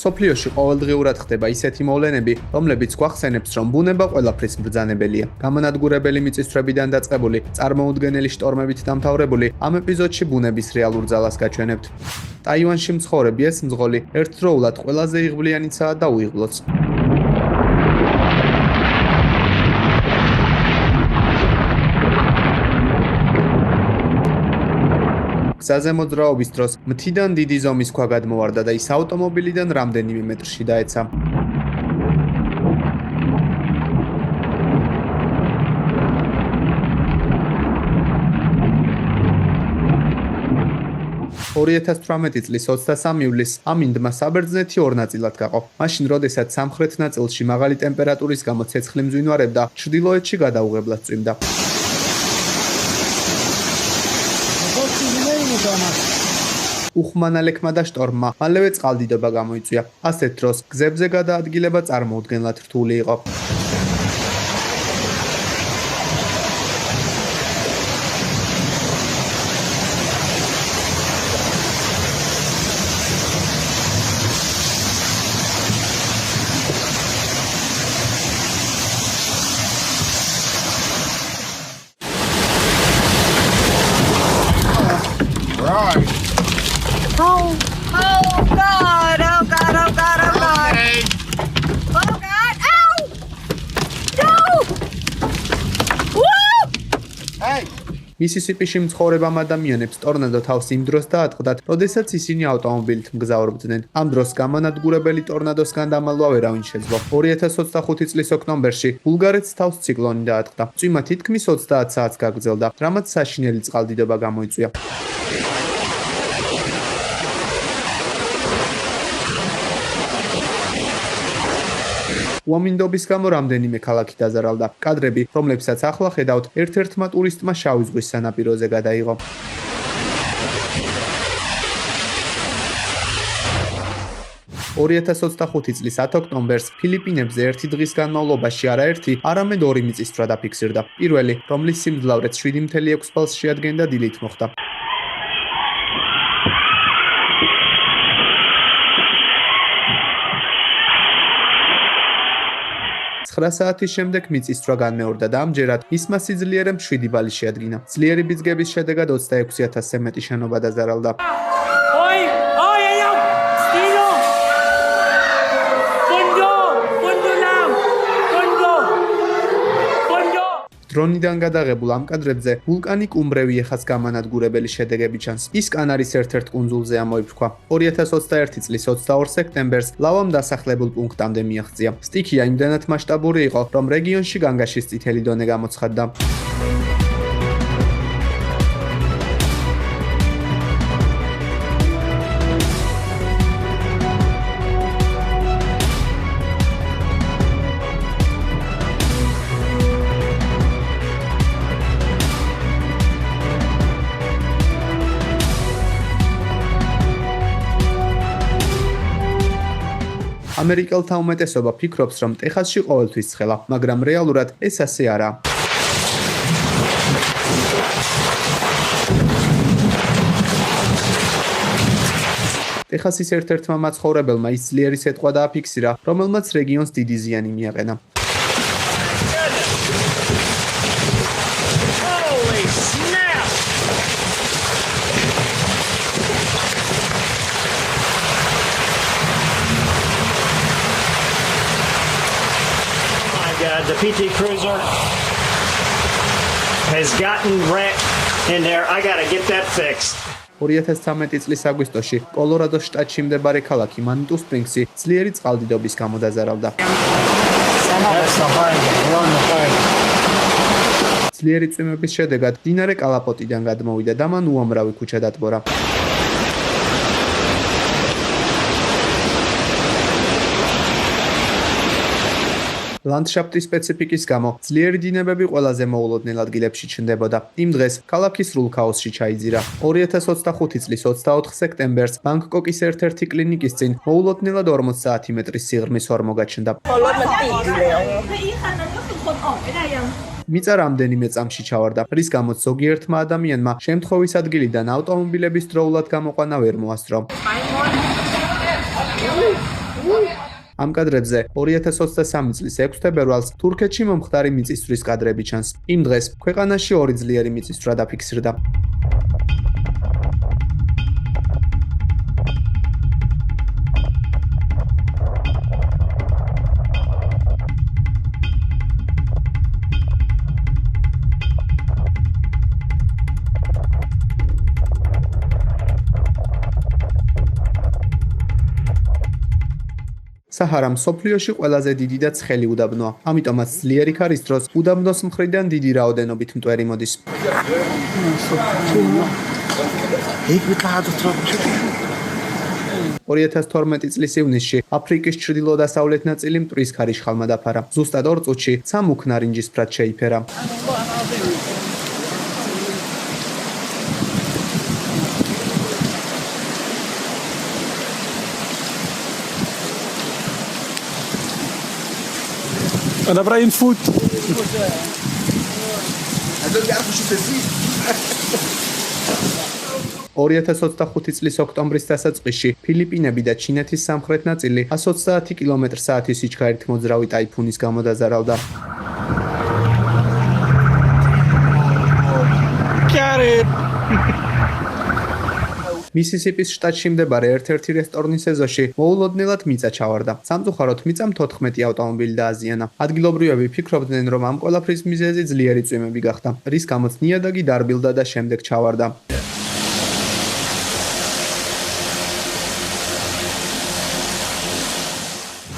სოფლიოში ყოველდღიურად ხდება ისეთი მოვლენები, რომლებიც გვახსენებს, რომ ბუნება ყველაფრის მბრძანებელია. გამანადგურებელი მიწისძვრებიდან დაწყებული, წარმოუდგენელი შტორმებით დამთავრებული, ამ ეპიზოდში ბუნების რეალურ ძალას გაჩვენებთ. ტაივანში მცხოვრები ეს მძღოლი ერთდროულად ყველაზე იღბლიანიცაა და უიღბლოც. გზაზე მოძრაობის დროს მთიდან დიდი ზომის ქვა გადმოვარდა და ის ავტომობილიდან რამდენიმე მეტრში დაეცა. (2018) წლის 23 ივლისს ამინდმა საბერძნეთი ორ ნაწილად გაყო. მაშინ, როდესაც სამხრეთ ნაწილში მაღალი ტემპერატურის გამო ცეცხლი მძვინვარებდა, ჩრდილოეთში გადაუღებლად წვიმდა. უხმანალექმა და შტორმმა მალევე წყალდიდობა გამოიწვია. ასეთ დროს გზებზე გადაადგილება წარმოუდგენლად რთული იყო. მისისიპიში მცხოვრებამ ადამიანებს ტორნადო თავს იმ დროს დაატყდათ, როდესაც ისინი ავტომობილით მგზავრობდნენ. ამ დროს გამანადგურებელი ტორნადოსგან დამალვა ვერავინ შეძლო. 2025 წლის ოქტომბერში ბულგარეთს თავს ციკლონი დაატყდა. წვიმა თითქმის 30 საათს გაგრძელდა, რამაც საშინელი წყალდიდობა გამოიწვია. უამინდობის გამო რამდენიმე ქალაქი დაზარალდა. კადრები, რომლებსაც ახლა ხედავთ, ერთ-ერთმა ტურისტმა შავი ზღვის სანაპიროზე გადაიღო. (2025 წლის 10 ოქტომბერს ფილიპინებზე ერთი დღის განმავლობაში არაერთი, არამედ ორი მიწისძვრა დაფიქსირდა. პირველი, რომლის სიმძლავრეც 7.6 ბალს შეადგენდა, დილით მოხდა. 9 საათის შემდეგ მიწისძვრა განმეორდა და ამჯერად მისმა სიძლიერემ 7 ბალი შეადგინა. ძლიერი ბიძგების შედეგად 26,000-ზე მეტი შენობა დაზარალდა. დრონიდან გადაღებულ ამ კადრებზე ვულკანი კუმბრევი ეხას გამანადგურებელი შედეგები ჩანს. ის კანარის ერთ-ერთ კუნძულზე ამოიფრქვა. 2021 წლის 22 სექტემბერს ლავამ დასახლებულ პუნქტამდე მიაღწია. სტიქია იმდენად მასშტაბური იყო, რომ რეგიონში განგაშის წითელი დონე გამოცხადდა. ამერიკელთა უმეტესობა ფიქრობს, რომ ტეხასში ყოველთვის ცხელა, მაგრამ რეალურად ეს ასე არაა. ტეხასის ერთ-ერთმა მაცხოვრებელმა ის ძლიერი სიტყვა დააფიქსირა, რომელმაც რეგიონს დიდი ზიანი მიაყენა. The PT Cruiser has gotten wrecked in there. I got to get that fixed. 2013 წლის აგვისტოში კოლორადოს შტატში მდებარე ქალაქი მანიტუ სპრინგსი ძლიერი წყალდიდობის გამო დაზარალდა. ძლიერი წვიმების შედეგად მდინარე კალაპოტიდან გადმოვიდა და მან უამრავი ქუჩა დატბორა. ლანდშაფტის სპეციფიკის გამო ძლიერი დინებები ყველაზე მოულოდნელ ადგილებში ჩნდებოდა. იმ დღეს ქალაქი სრულ ქაოსში ჩაიძირა. 2025 წლის 24 სექტემბერს ბანგკოკის ერთ-ერთი კლინიკის წინ მოულოდნელად 40 მეტრის სიღრმის ორმო გაჩნდა. მიწა რამდენიმე წამში ჩავარდა, რის გამოც ზოგიერთმა ადამიანმა შემთხვევის ადგილიდან ავტომობილების დროულად გამოყვანა ვერ მოასწრო. ამ კადრებზე 2023 წლის 6 თებერვალს თურქეთში მომხდარი მიწისძვრის კადრები ჩანს. იმ დღეს ქვეყანაში ორი ძლიერი მიწისძვრა დაფიქსირდა. საჰარა მსოფლიოში ყველაზე დიდი და ცხელი უდაბნოა. ამიტომაც ძლიერი ქარის დროს უდაბნოს მხრიდან დიდი რაოდენობით მტვერი მოდის. 2012 წლის ივნისში აფრიკის ჩრდილო-დასავლეთ ნაწილი მტვრის ქარიშხალმა დაფარა. ზუსტად 2 წუთში 3 მუქ ნარინჯისფრად შეიფერა. أنا برأيي نفوت 2025 წლის ოქტომბრის დასაწყისში ფილიპინები და ჩინეთის სამხრეთ ნაწილი 130 კმ/სთ სიჩქარით მოძრავი ტაიფუნის გამო დაზარავდა. მისისიპის შტატში მდებარე ერთ-ერთი რესტორნის ეზოში მოულოდნელად მიწა ჩავარდა. სამწუხაროდ მიწამ 14 ავტომობილი დააზიანა. ადგილობრივები ფიქრობდნენ, რომ ამ ყველაფრის მიზეზი ძლიერი წვიმები გახდა, რის გამოც ნიადაგი დარბილდა და შემდეგ ჩავარდა.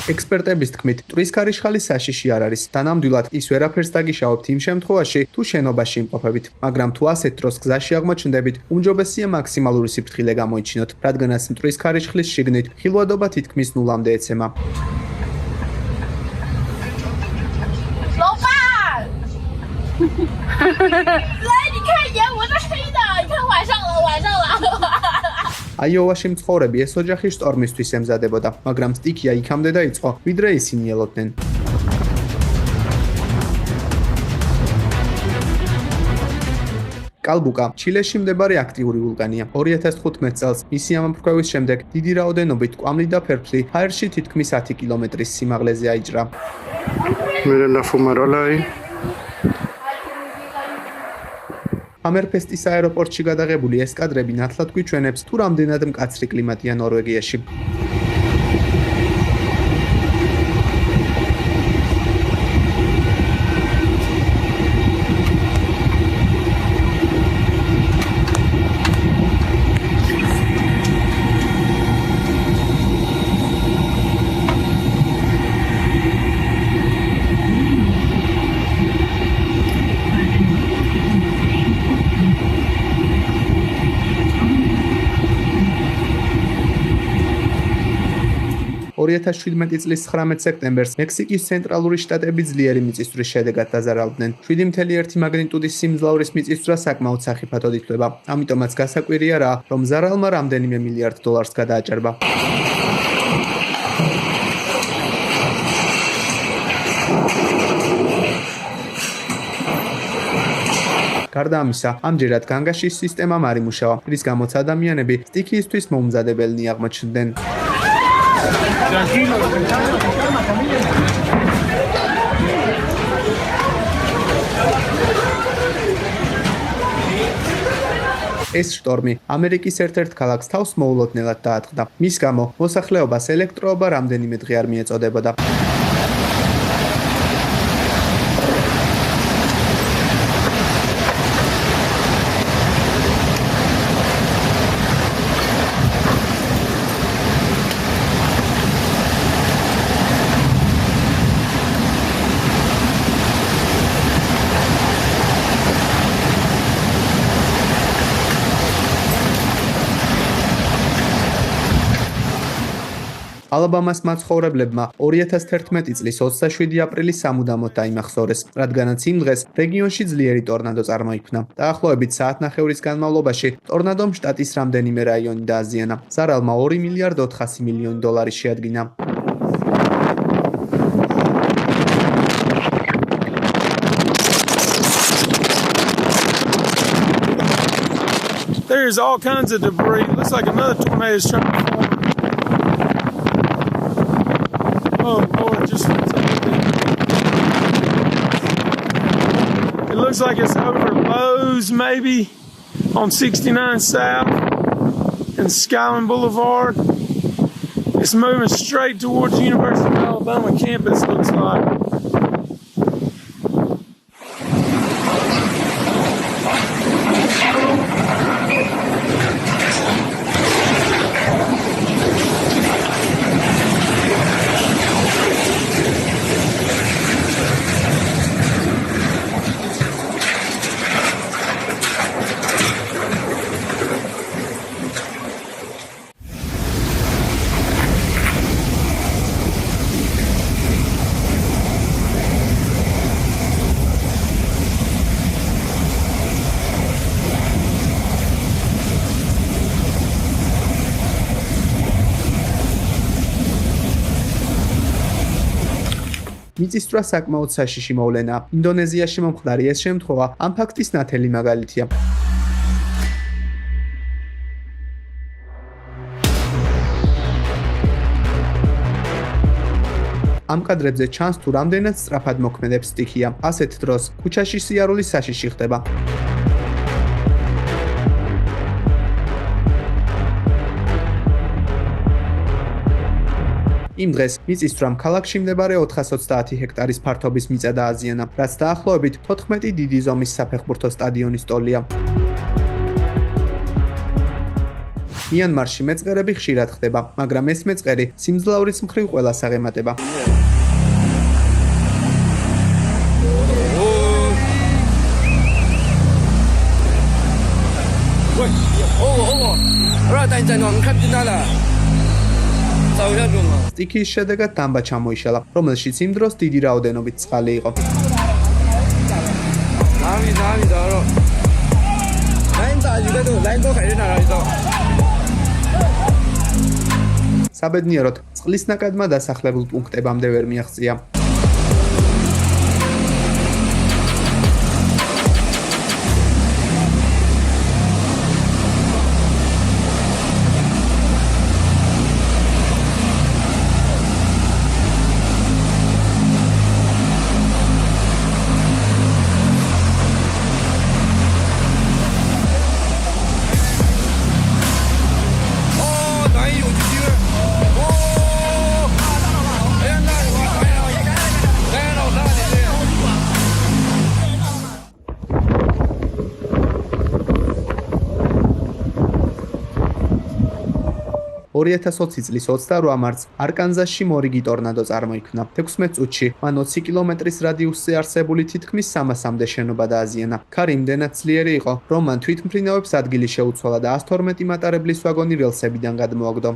ექსპერტების თქმით, მტვრის ქარიშხალი საშიში არ არის. თანამდვილად ის ვერაფერს დაგიშავებთ იმ შემთხვევაში, თუ შენობაში იმყოფებით. მაგრამ თუ ასეთ დროს გზაში აღმოჩნდებით, უმჯობესია მაქსიმალური სიფრთხილე გამოიჩინოთ, რადგანაც მტვრის ქარიშხლის შიგნით ხილვადობა თითქმის ნულამდე ეცემა. აიოვაში მცხოვრები ეს ოჯახი შტორმისთვის ემზადებოდა, მაგრამ სტიქია იქამდე დაიწყო, ვიდრე ისინი ელოდნენ. კალბუკა ჩილეში მდებარე აქტიური ვულკანია. 2015 წელს მისი ამოფრქვევის შემდეგ დიდი რაოდენობით კვამლი და ფერფლი ჰაერში თითქმის 10 კმ-ის სიმაღლეზე აიჭრა. ამერფესტის აეროპორტში გადაღებული ეს კადრები ნათლად გვიჩვენებს, თუ რამდენად მკაცრი კლიმატია ნორვეგიაში. წლის 19 სექტემბერს მექსიკის ცენტრალური შტატები ძლიერი მიწისძვრის შედეგად დაზარავდნენ. 7.1 მაგნიტუდის სიმძლავრის მიწისძვრა საკმაოდ სახიფათოდ ითვლება. ამიტომაც გასაკვირია რა, რომ ზარალმა რამდენიმე მილიარდ დოლარს გადააჭარბა. გარდა ამისა, ამჯერად განგაშის სისტემამ არ იმუშავა, რის გამოც ადამიანები სტიქიისთვის მოუმზადებელნი აღმოჩნდნენ. ეს შტორმი ამერიკის ერთ-ერთ ქალაქს თავს მოულოდნელად დაატყდა. მის გამო მოსახლეობას ელექტროობა რამდენიმე დღე არ მიეწოდებოდა. ალაბამას მაცხოვრებლებმა 2011 წლის 27 აპრილის სამუდამოდ დაიმახსოვრეს, რადგანაც იმ დღეს რეგიონში ძლიერი ტორნადო წარმოიქმნა. დაახლოებით საათნახევრის განმავლობაში ტორნადომ შტატის რამდენიმე რაიონი დააზიანა. ზარალმა 2 მილიარდ 400 მილიონი დოლარი შეადგინა. There's all kinds of debris. Looks like another tornado is trying to form. looks like it's over Lowe's maybe on 69 South and Skyline Boulevard. It's moving straight towards the University of Alabama campus, looks like. მიწისძვრა საკმაოდ საშიში მოვლენაა. ინდონეზიაში მომხდარი ეს შემთხვევა ამ ფაქტის ნათელი მაგალითია. ამ კადრებზე ჩანს თუ რამდენად სწრაფად მოქმედებს სტიქია. ასეთ დროს ქუჩაში სიარული საშიში ხდება. იმ დღეს მიწისძვრამ ქალაქში მდებარე 430 ჰექტარის ფართობის მიწა დააზიანა, რაც დაახლოებით 14 დიდი ზომის საფეხბურთო სტადიონის ტოლია. მიანმარში მეწყერები ხშირად ხდება, მაგრამ ეს მეწყერი სიმძლავრის მხრივ ყველას აღემატება. სტიქიის შედეგად დამბა ჩამოიშალა, რომელშიც იმ დროს დიდი რაოდენობით წყალი იყო. საბედნიეროდ, წყლის ნაკადმა დასახლებულ პუნქტებამდე ვერ მიაღწია. წლის 28 მარტს არკანზასში მორიგი ტორნადო წარმოიქმნა. 16 წუთში მან 20 კილომეტრის რადიუსზე არსებული თითქმის 300-მდე შენობა დააზიანა. ქარი იმდენად ძლიერი იყო, რომ მან თვითმფრინავებს ადგილი შეუცვალა და 112 მატარებლის ვაგონი რელსებიდან გადმოაგდო.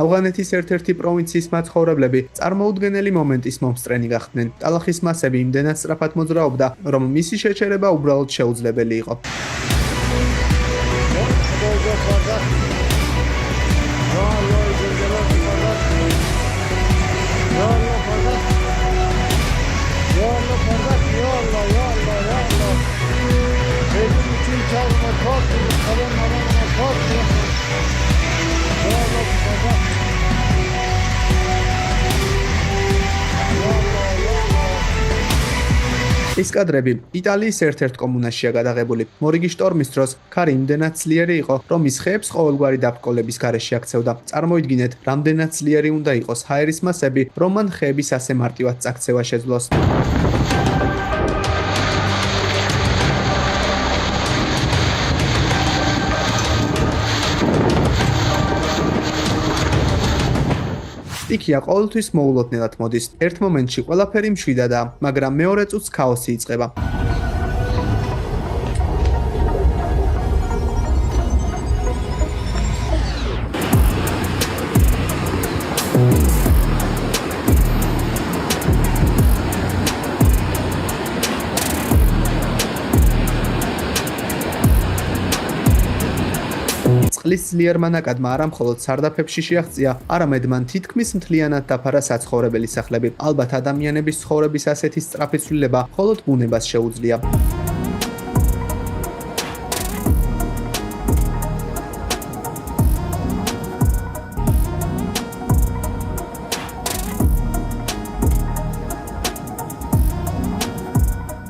ავღანეთის ერთ-ერთი პროვინციის მაცხოვრებლები წარმოუდგენელი მომენტის მომსწრენი გახდნენ. ტალახის მასები იმდენად სწრაფად მოძრაობდა, რომ მისი შეჩერება უბრალოდ შეუძლებელი იყო. ეს კადრები იტალიის ერთ-ერთ კომუნაშია გადაღებული. მორიგი შტორმის დროს ქარი იმდენად ძლიერი იყო, რომ ის ხეებს ყოველგვარი დაბრკოლების გარეშე აქცევდა. წარმოიდგინეთ, რამდენად ძლიერი უნდა იყოს ჰაერის მასები, რომ მან ხეების ასე მარტივად წაქცევა შეძლოს. სტიქია ყოველთვის მოულოდნელად მოდის. ერთ მომენტში ყველაფერი მშვიდადაა, მაგრამ მეორე წუთს ქაოსი იწყება. წყლის ძლიერმა ნაკადმა არა მხოლოდ სარდაფებში შეაღწია, არამედ მან თითქმის მთლიანად დაფარა საცხოვრებელი სახლები. ალბათ ადამიანების ცხოვრების ასეთი სწრაფი ცვლილება მხოლოდ ბუნებას შეუძლია.